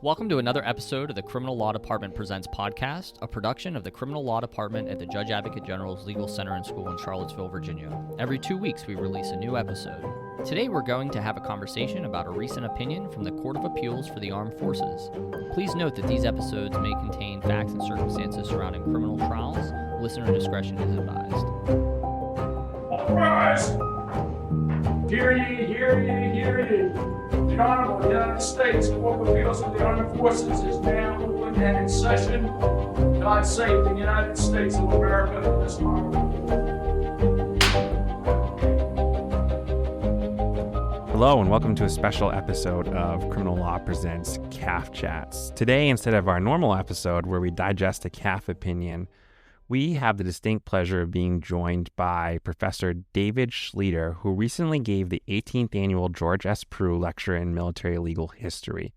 Welcome to another episode of the Criminal Law Department Presents podcast, a production of the Criminal Law Department at the Judge Advocate General's Legal Center and School in Charlottesville, Virginia. Every 2 weeks, we release a new episode. Today, we're going to have a conversation about a recent opinion from the Court of Appeals for the Armed Forces. Please note that these episodes may contain facts and circumstances surrounding criminal trials. Listener discretion is advised. All rise! Hear ye, hear ye, hear ye. The Honorable United States Court of Appeals of the Armed Forces is now open and in session. God save the United States of America and this honorable. Hello and welcome to a special episode of Criminal Law Presents CAF Chats. Today, instead of our normal episode where we digest a CAF opinion, we have the distinct pleasure of being joined by Professor David Schlueter, who recently gave the 18th annual George S. Prugh Lecture in Military Legal History.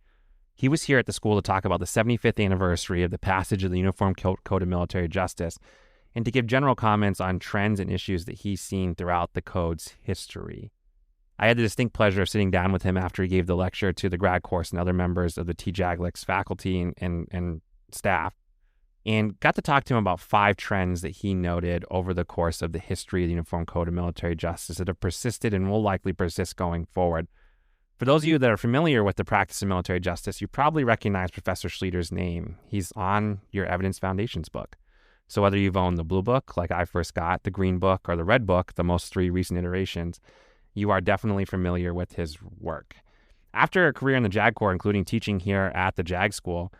He was here at the school to talk about the 75th anniversary of the passage of the Uniform Code of Military Justice and to give general comments on trends and issues that he's seen throughout the code's history. I had the distinct pleasure of sitting down with him after he gave the lecture to the grad course and other members of the TJAGLCS faculty and staff, and got to talk to him about 5 trends that he noted over the course of the history of the Uniform Code of Military Justice that have persisted and will likely persist going forward. For those of you that are familiar with the practice of military justice, you probably recognize Professor Schlueter's name. He's on your Evidence Foundations book. So whether you've owned the blue book, like I first got, the green book, or the red book, the most 3 recent iterations, you are definitely familiar with his work. After a career in the JAG Corps, including teaching here at the JAG School,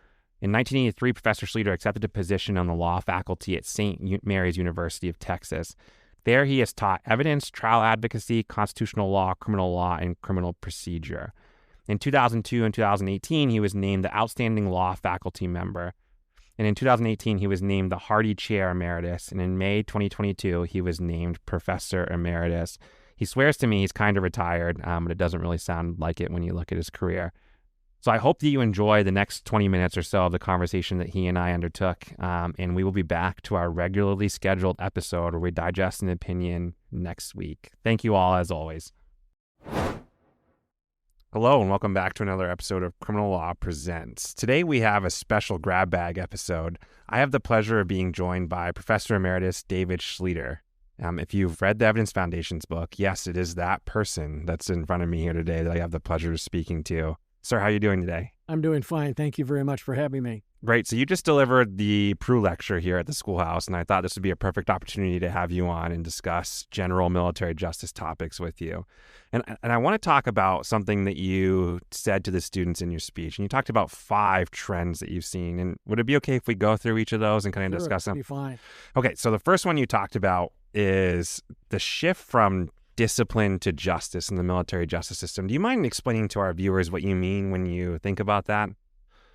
in 1983, Professor Schlueter accepted a position on the law faculty at St. Mary's University of Texas. There he has taught evidence, trial advocacy, constitutional law, and criminal procedure. In 2002 and 2018, he was named the Outstanding Law Faculty Member. And in 2018, he was named the Hardy Chair Emeritus. And in May 2022, he was named Professor Emeritus. He swears to me he's kind of retired, but it doesn't really sound like it when you look at his career. So I hope that you enjoy the next 20 minutes or so of the conversation that he and I undertook, and we will be back to our regularly scheduled episode where we digest an opinion next week. Thank you all, as always. Hello, and welcome back to another episode of Criminal Law Presents. Today we have a special grab bag episode. I have the pleasure of being joined by Professor Emeritus David Schlueter. If you've read the Evidence Foundations book, yes, it is that person that's in front of me here today that I have the pleasure of speaking to. Sir, how are you doing today? I'm doing fine. Thank you very much for having me. Great. So you just delivered the Prugh Lecture here at the schoolhouse, and I thought this would be a perfect opportunity to have you on and discuss general military justice topics with you. And I want to talk about something that you said to the students in your speech. And you talked about 5 trends that you've seen. And would it be okay if we go through each of those and kind of discuss them? Be fine. Okay. So the first one you talked about is the shift from discipline to justice in the military justice system. Do you mind explaining to our viewers what you mean when you think about that?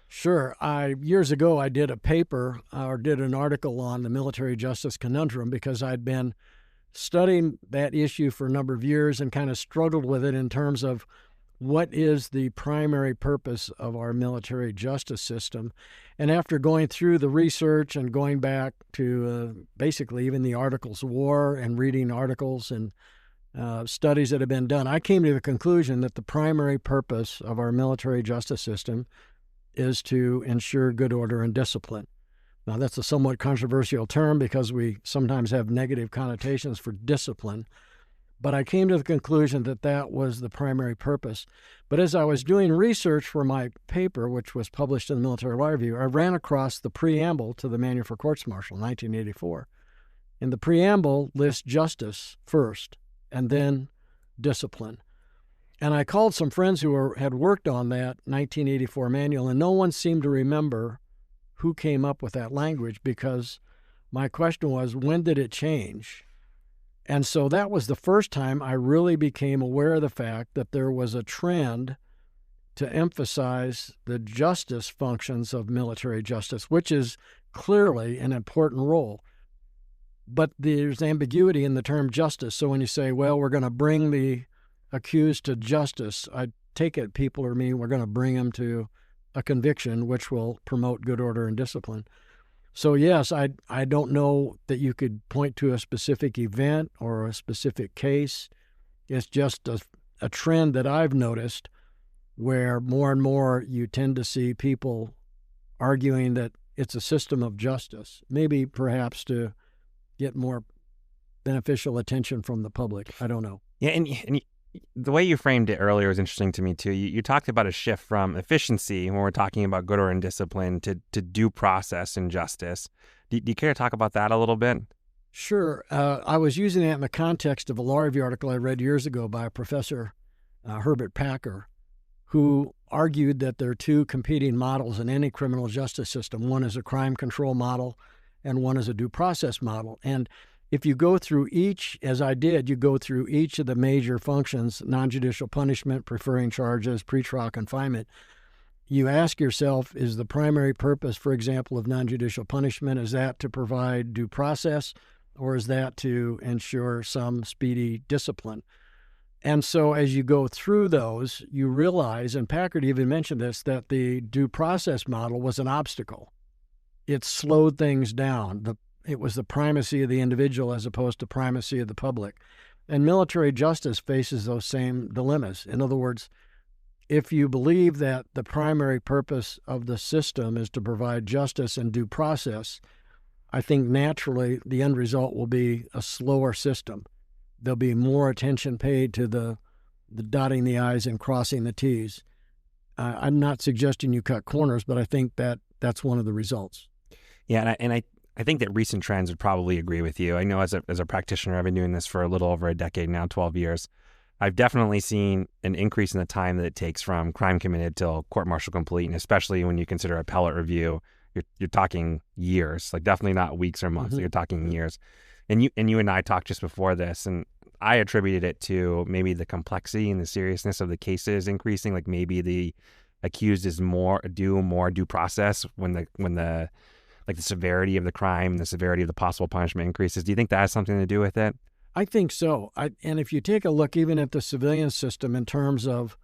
Sure. Years ago, I did a paper or did an article on the military justice conundrum because I'd been studying that issue for a number of years and kind of struggled with it in terms of what is the primary purpose of our military justice system. And after going through the research and going back to basically even the Articles of War and reading articles and studies that have been done, I came to the conclusion that the primary purpose of our military justice system is to ensure good order and discipline. Now, that's a somewhat controversial term because we sometimes have negative connotations for discipline, but I came to the conclusion that that was the primary purpose. But as I was doing research for my paper, which was published in the Military Law Review, I ran across the preamble to the Manual for Courts-Martial in 1984. And the preamble lists justice first, and then discipline. And I called some friends who had worked on that 1984 manual, and no one seemed to remember who came up with that language because my question was, when did it change? And so that was the first time I really became aware of the fact that there was a trend to emphasize the justice functions of military justice, which is clearly an important role. But there's ambiguity in the term justice. So when you say, well, we're going to bring the accused to justice, I take it people are meaning we're going to bring them to a conviction which will promote good order and discipline. So yes, I don't know that you could point to a specific event or a specific case. It's just a trend that I've noticed where more and more you tend to see people arguing that it's a system of justice, maybe perhaps to get more beneficial attention from the public. I don't know. Yeah, and the way you framed it earlier was interesting to me too. You talked about a shift from efficiency when we're talking about good order and discipline to due process and justice. Do you care to talk about that a little bit? Sure. I was using that in the context of a law review article I read years ago by Professor Herbert Packer, who argued that there are two competing models in any criminal justice system. One is a crime control model, and one is a due process model. And if you go through each, as I did, you go through each of the major functions, non-judicial punishment, preferring charges, pretrial confinement, you ask yourself, is the primary purpose, for example, of non-judicial punishment, is that to provide due process, or is that to ensure some speedy discipline? And so as you go through those, you realize, and Packard even mentioned this, that the due process model was an obstacle. It slowed things down. It was the primacy of the individual as opposed to primacy of the public. And military justice faces those same dilemmas. In other words, if you believe that the primary purpose of the system is to provide justice and due process, I think naturally the end result will be a slower system. There'll be more attention paid to the dotting the I's and crossing the T's. I'm not suggesting you cut corners, but I think that's one of the results. Yeah, and I think that recent trends would probably agree with you. I know as a practitioner, I've been doing this for a little over a decade now, 12 years. I've definitely seen an increase in the time that it takes from crime committed till court-martial complete, and especially when you consider appellate review, you're talking years, like definitely not weeks or months. Mm-hmm. You're talking years. And you and I talked just before this, and I attributed it to maybe the complexity and the seriousness of the cases increasing. Like maybe the accused is more due process when the severity of the crime and the severity of the possible punishment increases. Do you think that has something to do with it? I think so. And if you take a look even at the civilian system in terms of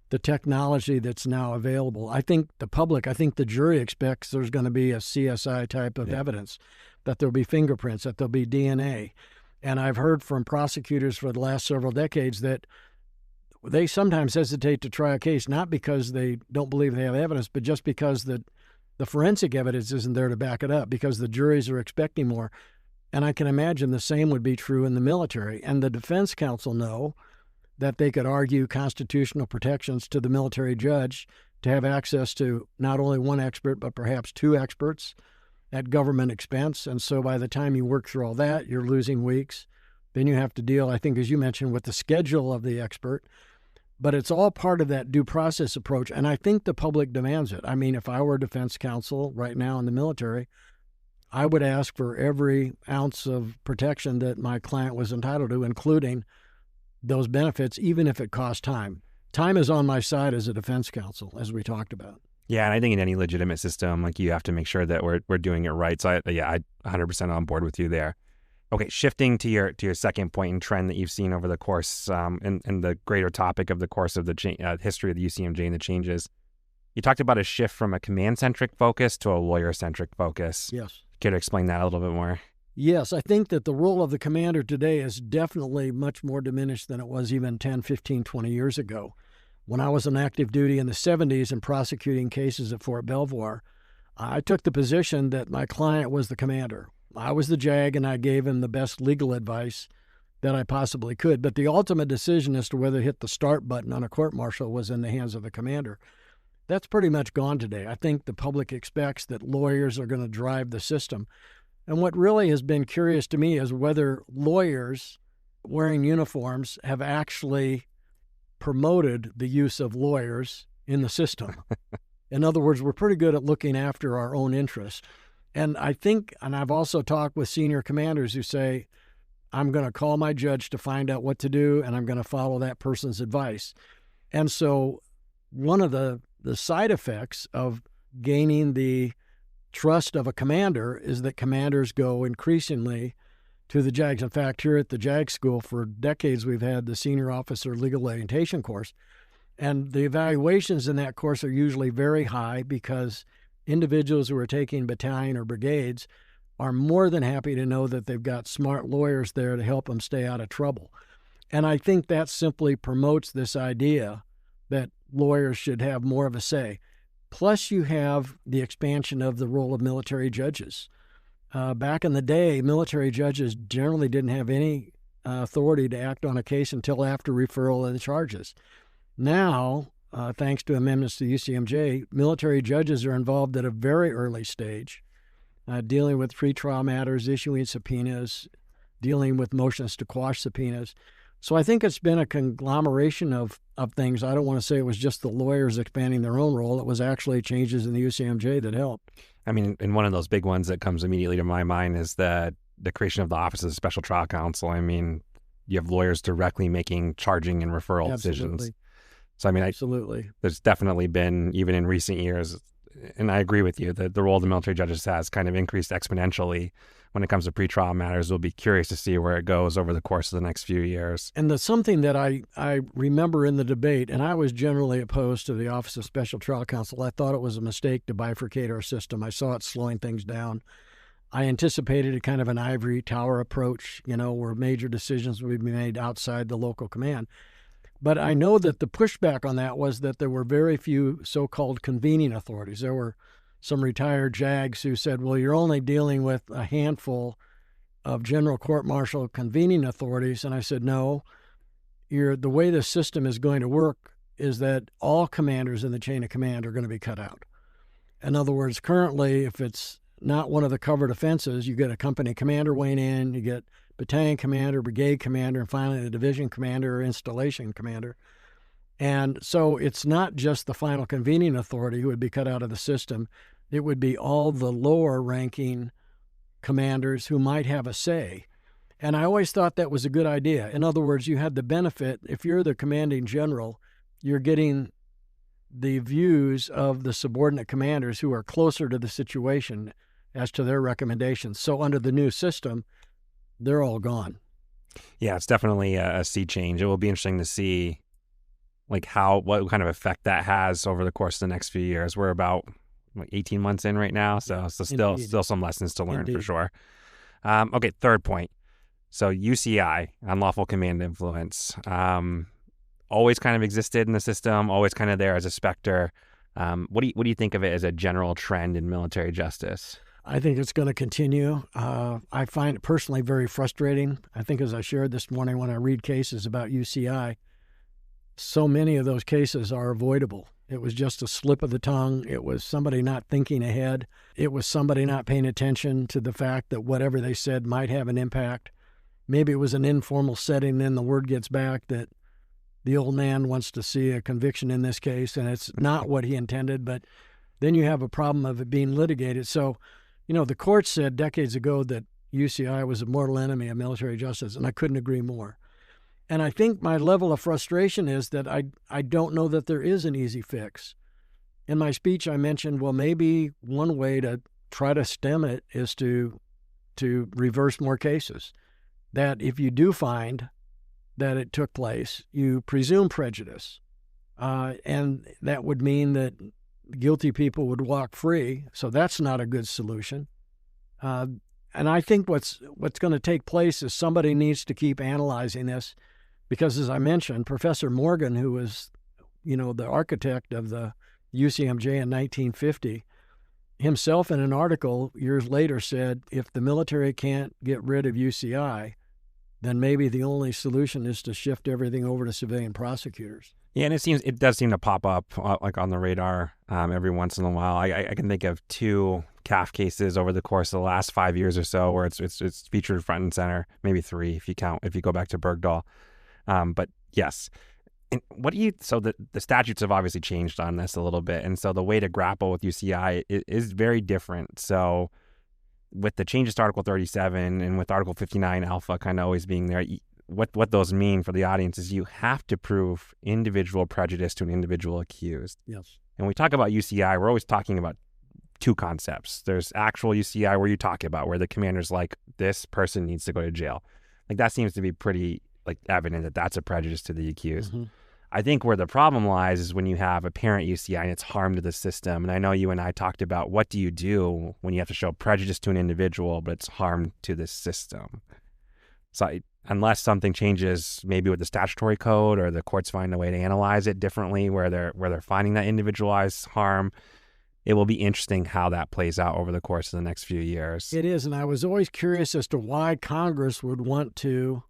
the technology that's now available, I think the jury expects there's going to be a CSI type of evidence, that there'll be fingerprints, that there'll be DNA. And I've heard from prosecutors for the last several decades that they sometimes hesitate to try a case, not because they don't believe they have evidence, but just because the forensic evidence isn't there to back it up, because the juries are expecting more. And I can imagine the same would be true in the military. And the defense counsel know that they could argue constitutional protections to the military judge to have access to not only one expert, but perhaps two experts at government expense. And so by the time you work through all that, you're losing weeks. Then you have to deal, I think, as you mentioned, with the schedule of the expert. But it's all part of that due process approach. And I think the public demands it. I mean, if I were defense counsel right now in the military, I would ask for every ounce of protection that my client was entitled to, including those benefits, even if it costs time. Time is on my side as a defense counsel, as we talked about. Yeah, and I think in any legitimate system, like, you have to make sure that we're doing it right. So I 100% on board with you there. Okay, shifting to your second point and trend that you've seen over the course and the greater topic of the course of the history of the UCMJ and the changes. You talked about a shift from a command-centric focus to a lawyer-centric focus. Yes. Care to explain that a little bit more? Yes, I think that the role of the commander today is definitely much more diminished than it was even 10, 15, 20 years ago. When I was on active duty in the 70s and prosecuting cases at Fort Belvoir, I took the position that my client was the commander. I was the JAG, and I gave him the best legal advice that I possibly could. But the ultimate decision as to whether to hit the start button on a court-martial was in the hands of the commander. That's pretty much gone today. I think the public expects that lawyers are going to drive the system. And what really has been curious to me is whether lawyers wearing uniforms have actually promoted the use of lawyers in the system. In other words, we're pretty good at looking after our own interest. And I think, and I've also talked with senior commanders who say, I'm going to call my judge to find out what to do, and I'm going to follow that person's advice. And so one of the side effects of gaining the trust of a commander is that commanders go increasingly to the JAGs. In fact, here at the JAG school for decades, we've had the Senior Officer Legal Orientation course. And the evaluations in that course are usually very high because individuals who are taking battalion or brigades are more than happy to know that they've got smart lawyers there to help them stay out of trouble. And I think that simply promotes this idea that lawyers should have more of a say. Plus, you have the expansion of the role of military judges. Back in the day, military judges generally didn't have any authority to act on a case until after referral of the charges. Now, thanks to amendments to UCMJ, military judges are involved at a very early stage, dealing with pretrial matters, issuing subpoenas, dealing with motions to quash subpoenas. So I think it's been a conglomeration of things. I don't want to say it was just the lawyers expanding their own role. It was actually changes in the UCMJ that helped. I mean, and one of those big ones that comes immediately to my mind is the creation of the Office of Special Trial Counsel. I mean, you have lawyers directly making charging and referral decisions. So, I mean, Absolutely. There's definitely been, even in recent years, and I agree with you, that the role of the military judges has kind of increased exponentially when it comes to pretrial matters. We'll be curious to see where it goes over the course of the next few years. And something that I remember in the debate, and I was generally opposed to the Office of Special Trial Counsel. I thought it was a mistake to bifurcate our system. I saw it slowing things down. I anticipated a kind of an ivory tower approach, where major decisions would be made outside the local command. But I know that the pushback on that was that there were very few so-called convening authorities. There were some retired JAGs who said, well, you're only dealing with a handful of general court-martial convening authorities. And I said, no, the way the system is going to work is that all commanders in the chain of command are going to be cut out. In other words, currently, if it's not one of the covered offenses, you get a company commander weighing in, you get battalion commander, brigade commander, and finally the division commander or installation commander. And so it's not just the final convening authority who would be cut out of the system. It would be all the lower ranking commanders who might have a say. And I always thought that was a good idea. In other words, you had the benefit, if you're the commanding general, you're getting the views of the subordinate commanders who are closer to the situation as to their recommendations. So under the new system, they're all gone. Yeah, it's definitely a sea change. It will be interesting to see what kind of effect that has over the course of the next few years. We're about 18 months in right now, so still some lessons to learn. Indeed. For sure. Okay, third point. So UCI, unlawful command influence, always kind of existed in the system, always kind of there as a specter. What do you think of it as a general trend in military justice? I think it's going to continue. I find it personally very frustrating. I think, as I shared this morning, when I read cases about UCI, so many of those cases are avoidable. It was just a slip of the tongue. It was somebody not thinking ahead. It was somebody not paying attention to the fact that whatever they said might have an impact. Maybe it was an informal setting, then the word gets back that the old man wants to see a conviction in this case, and it's not what he intended, but then you have a problem of it being litigated. So, the court said decades ago that UCI was a mortal enemy of military justice, and I couldn't agree more. And I think my level of frustration is that I don't know that there is an easy fix. In my speech, I mentioned, well, maybe one way to try to stem it is to reverse more cases. That if you do find that it took place, you presume prejudice. And that would mean that guilty people would walk free. So that's not a good solution. And I think what's going to take place is somebody needs to keep analyzing this, because, as I mentioned, Professor Morgan, who was, the architect of the UCMJ in 1950, himself in an article years later said, if the military can't get rid of UCI, then maybe the only solution is to shift everything over to civilian prosecutors. Yeah, and it does seem to pop up on the radar every once in a while. I can think of 2 CAF cases over the course of the last 5 years or so where it's featured front and center, maybe 3 if you go back to Bergdahl. But yes, and so the statutes have obviously changed on this a little bit, and so the way to grapple with UCI is very different. So with the changes to Article 37 and with Article 59 Alpha kind of always being there, what those mean for the audience is you have to prove individual prejudice to an individual accused. Yes. And we talk about UCI, we're always talking about 2 concepts. There's actual UCI where you talk about where the commander's like, this person needs to go to jail. Like that seems to be pretty evident that that's a prejudice to the accused. Mm-hmm. I think where the problem lies is when you have apparent UCI and it's harm to the system. And I know you and I talked about what do you do when you have to show prejudice to an individual, but it's harm to the system. So unless something changes, maybe with the statutory code, or the courts find a way to analyze it differently, where they're finding that individualized harm, it will be interesting how that plays out over the course of the next few years. It is, and I was always curious as to why Congress would want to.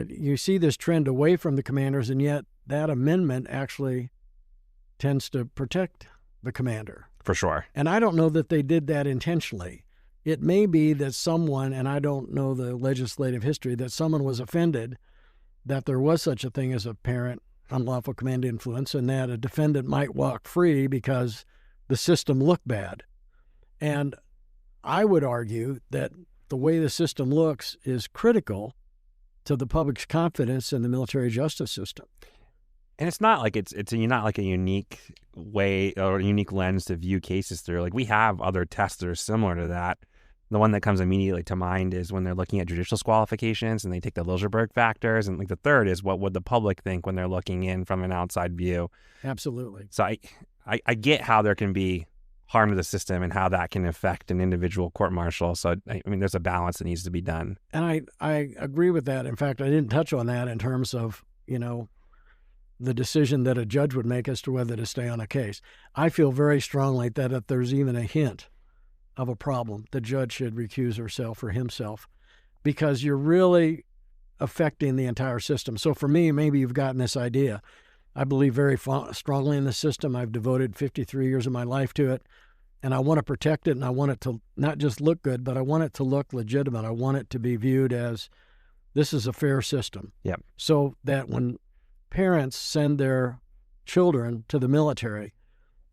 You see this trend away from the commanders, and yet that amendment actually tends to protect the commander. For sure. And I don't know that they did that intentionally. It may be that someone, and I don't know the legislative history, that someone was offended that there was such a thing as apparent unlawful command influence, and that a defendant might walk free because the system looked bad. And I would argue that the way the system looks is critical to the public's confidence in the military justice system. And it's not like it's not like a unique way or a unique lens to view cases through. Like, we have other tests that are similar to that. The one that comes immediately to mind is when they're looking at judicial disqualifications and they take the Liljeburg factors. And like the third is, what would the public think when they're looking in from an outside view? Absolutely. So I get how there can be harm to the system and how that can affect an individual court-martial. So, I mean, there's a balance that needs to be done. And I agree with that. In fact, I didn't touch on that in terms of, the decision that a judge would make as to whether to stay on a case. I feel very strongly that if there's even a hint of a problem, the judge should recuse herself or himself, because you're really affecting the entire system. So for me, maybe you've gotten this idea. I believe very strongly in the system. I've devoted 53 years of my life to it, and I want to protect it, and I want it to not just look good, but I want it to look legitimate. I want it to be viewed as this is a fair system. Yep. So that when parents send their children to the military,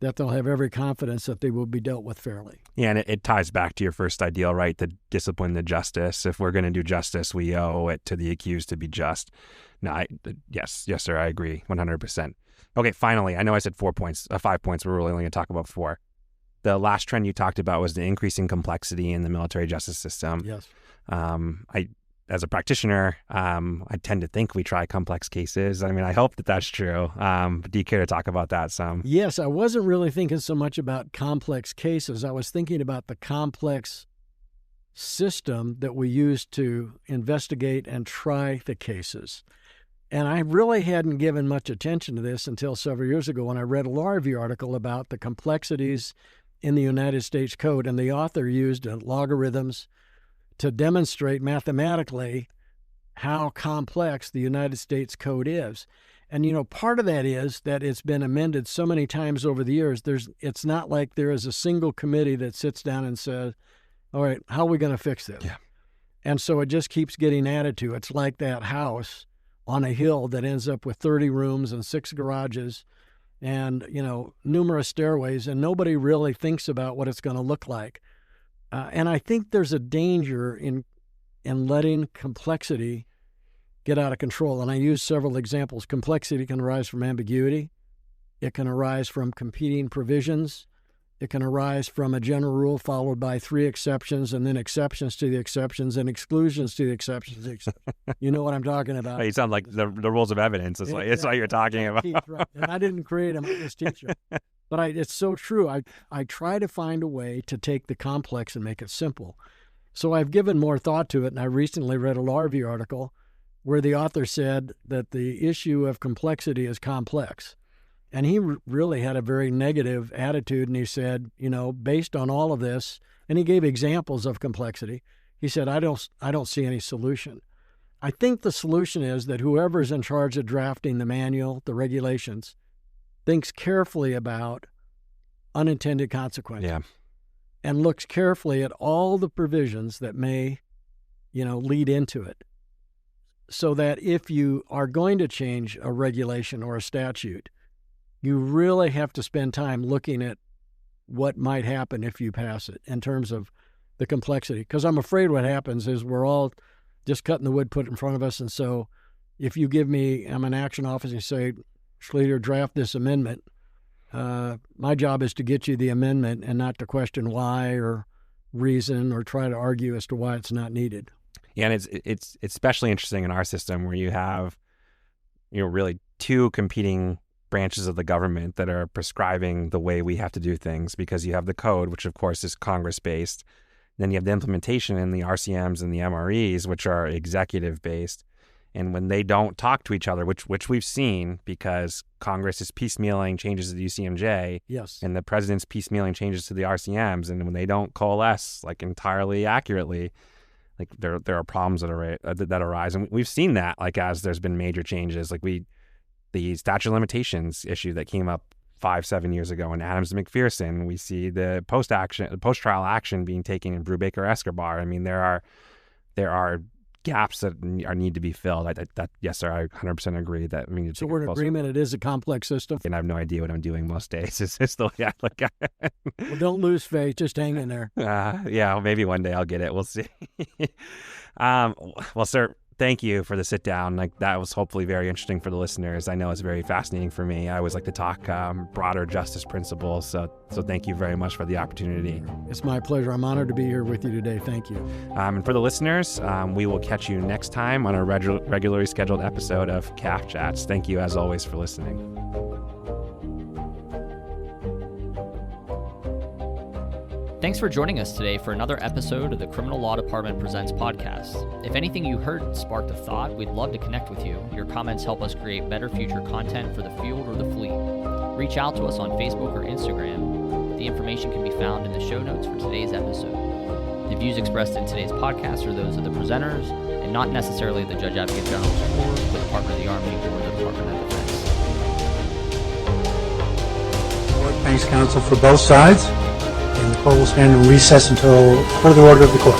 that they'll have every confidence that they will be dealt with fairly. Yeah, and it ties back to your first ideal, right? The discipline, the justice. If we're going to do justice, we owe it to the accused to be just. No, yes, sir, I agree 100%. Okay, finally, I know I said 5 points. We're really only going to talk about 4. The last trend you talked about was the increasing complexity in the military justice system. Yes. As a practitioner, I tend to think we try complex cases. I mean, I hope that that's true. But do you care to talk about that some? Yes, I wasn't really thinking so much about complex cases. I was thinking about the complex system that we use to investigate and try the cases. And I really hadn't given much attention to this until several years ago when I read a law review article about the complexities in the United States Code, and the author used logarithms to demonstrate mathematically how complex the United States Code is. And, part of that is that it's been amended so many times over the years. It's not like there is a single committee that sits down and says, all right, how are we going to fix this? Yeah. And so it just keeps getting added to. It's like that house on a hill that ends up with 30 rooms and 6 garages and, numerous stairways, and nobody really thinks about what it's going to look like. And I think there's a danger in letting complexity get out of control. And I use several examples. Complexity can arise from ambiguity. It can arise from competing provisions. It can arise from a general rule followed by 3 exceptions, and then exceptions to the exceptions and exclusions to the exceptions. You know what I'm talking about. You sound like the rules of evidence. It's what you're talking about. Right. And I didn't create them. I'm just teacher. But it's so true. I try to find a way to take the complex and make it simple. So I've given more thought to it, and I recently read a law review article where the author said that the issue of complexity is complex. And he really had a very negative attitude, and he said, based on all of this, and he gave examples of complexity, he said, I don't see any solution. I think the solution is that whoever's in charge of drafting the manual, the regulations, thinks carefully about unintended consequences and looks carefully at all the provisions that may, lead into it, so that if you are going to change a regulation or a statute, you really have to spend time looking at what might happen if you pass it in terms of the complexity. Because I'm afraid what happens is we're all just cutting the wood put in front of us. And so if you give me, I'm an action officer, and say, Schlueter, draft this amendment. My job is to get you the amendment and not to question why or reason or try to argue as to why it's not needed. Yeah, and it's especially interesting in our system where you have, really 2 competing branches of the government that are prescribing the way we have to do things, because you have the code, which of course is Congress-based. Then you have the implementation in the RCMs and the MREs, which are executive based. And when they don't talk to each other, which we've seen because Congress is piecemealing changes to the UCMJ, Yes. and the president's piecemealing changes to the RCMs, and when they don't coalesce like entirely accurately, like there are problems that arise, and we've seen that like as there's been major changes, like the statute of limitations issue that came up 5-7 years ago in Adams and McPherson. We see the post-trial action being taken in Brubaker Escobar. I mean, there are gaps that need to be filled. Yes, sir, I 100% agree that we need to. So we're in agreement. It is a complex system. And I have no idea what I'm doing most days. It's just the way I look at it. Well, don't lose faith. Just hang in there. Yeah, maybe one day I'll get it. We'll see. Well, sir, thank you for the sit down. Like, that was hopefully very interesting for the listeners. I know it's very fascinating for me. I always like to talk broader justice principles. So thank you very much for the opportunity. It's my pleasure. I'm honored to be here with you today. Thank you. And for the listeners, we will catch you next time on a regularly scheduled episode of CAF Chats. Thank you as always for listening. Thanks for joining us today for another episode of the Criminal Law Department Presents podcast. If anything you heard sparked a thought, we'd love to connect with you. Your comments help us create better future content for the field or the fleet. Reach out to us on Facebook or Instagram. The information can be found in the show notes for today's episode. The views expressed in today's podcast are those of the presenters and not necessarily the Judge Advocate General's Corps, the Department of the Army, or the Department of Defense. Thanks, counsel, for both sides. And the court will stand in recess until further order of the court.